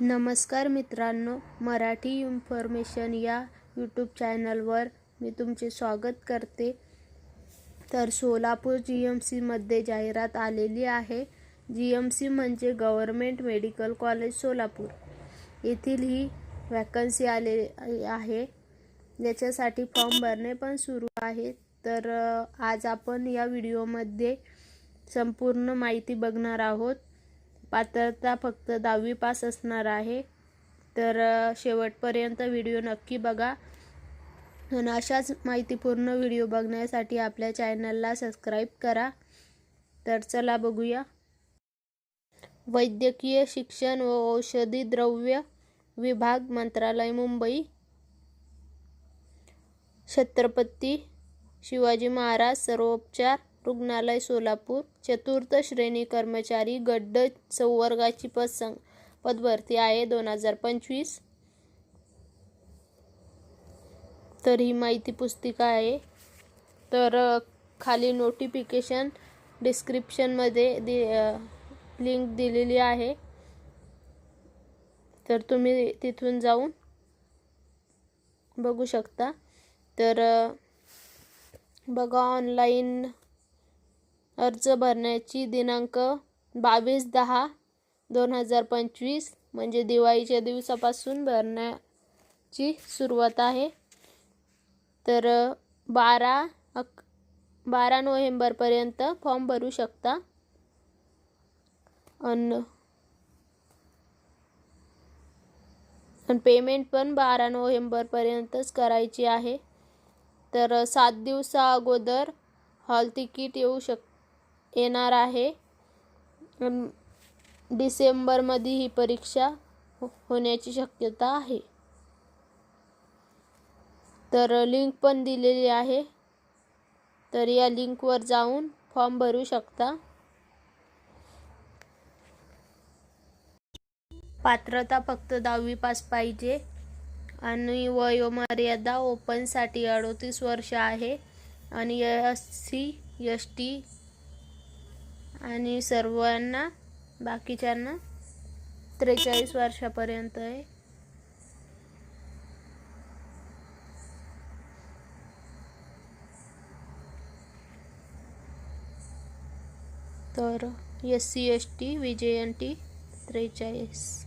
नमस्कार मित्रांनो, मराठी इन्फॉर्मेशन या यूट्यूब चॅनलवर मी तुमचे स्वागत करते। तर सोलापूर GMCमध्ये जाहिरात आलेली आहे। GMC म्हणजे गव्हर्नमेंट मेडिकल कॉलेज सोलापूर। येथील ही वॅकन्सी आले आहे। याच्यासाठी फॉर्म भरणे पण सुरू आहे। तर आज आपण या व्हिडिओमध्ये संपूर्ण माहिती बघणार आहोत। पात्रता फक्त 10वी पास असणार आहे। तर शेवटपर्यंत व्हिडिओ नक्की बघा आणि अशाच माहितीपूर्ण व्हिडिओ बघण्यासाठी आपल्या चॅनलला सबस्क्राइब करा। तर चला बघूया। वैद्यकीय शिक्षण व औषधी द्रव्य विभाग, मंत्रालय, मुंबई। छत्रपती शिवाजी महाराज सर्वोपचार रुग्णालय सोलापूर। चतुर्थ श्रेणी कर्मचारी गट संवर्गाची पदभरती आहे 2025। तर ही माहिती पुस्तिका आहे। तर खाली नोटिफिकेशन डिस्क्रिप्शन मध्ये लिंक दिलेली आहे। तर तुम्ही तिथून जाऊन बघू शकता। तर बघा, ऑनलाइन अर्ज भरण्याची दिनांक 22/10/2025 म्हणजे दिवाळीच्या दिवसापासून भरण्याची सुरुवात आहे। तर 12 नोव्हेंबर पर्यंत फॉर्म भरू शकता। आणि पेमेंट पण 12 नोव्हेंबर पर्यंतच करायची आहे। तर 7 दिवसा अगोदर हॉल तिकीट येणार आहे। डिसेंबर मध्ये ही परीक्षा होण्याची शक्यता आहे। तर लिंक पण दिलेली आहे। तर या लिंकवर जाऊन फॉर्म भरू शकता। पात्रता फक्त 10वी पास पाहिजे आणि वयोमर्यादा ओपन साठी 38 वर्ष आहे आणि SC ST आणि सर्वांना बाकीच्यांना 43 वर्षापर्यंत आहे। तर SC ST VJNT 43।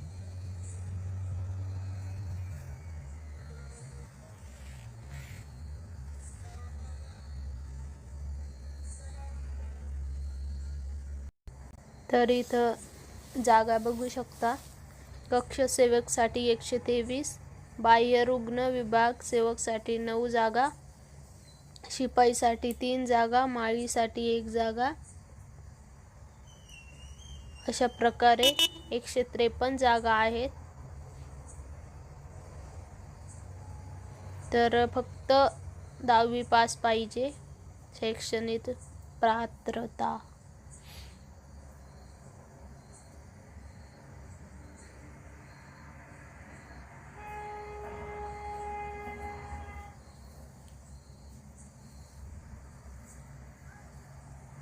तर इथं जागा बघू शकता। कक्ष सेवक साठी 123, बाह्य रुग्ण विभाग सेवक साठी 9 जागा, शिपाई साठी 3 जागा, माळी साठी 1 जागा, अशा प्रकारे 153 जागा आहेत। तर फक्त 10वी पास पाहिजे। शैक्षणिक पात्रता।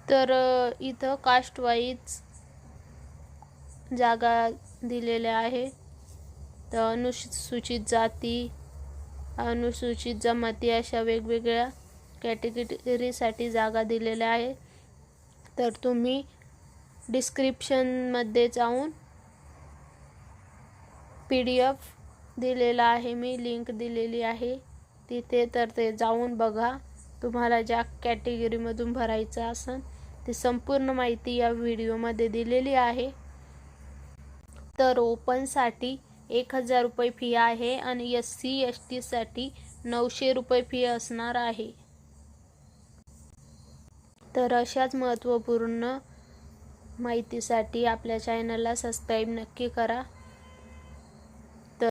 तर इथं कास्ट वाईज जागा दिलेल्या आहे। तर अनुसूचित जाती, अनुसूचित जमाती अशा वेगवेगळ्या कॅटेगरीसाठी जागा दिलेल्या आहे। तर तुम्ही डिस्क्रिप्शन मध्ये जाऊन PDF दिलेला आहे, मी लिंक दिलेली आहे तिथे। तर ते जाऊन बघा। तुम्हाला ज्या कॅटेगरी मधून भरायचं असेल ती संपूर्ण माहिती या व्हिडिओ मध्ये दिलेली आहे। तर ओपन साठी 1000 रुपये फी आहे आणि SC ST साठी 900 रुपये फी असणार आहे। तर अशाच महत्त्वपूर्ण माहितीसाठी आपल्या चॅनलला सबस्क्राइब नक्की करा।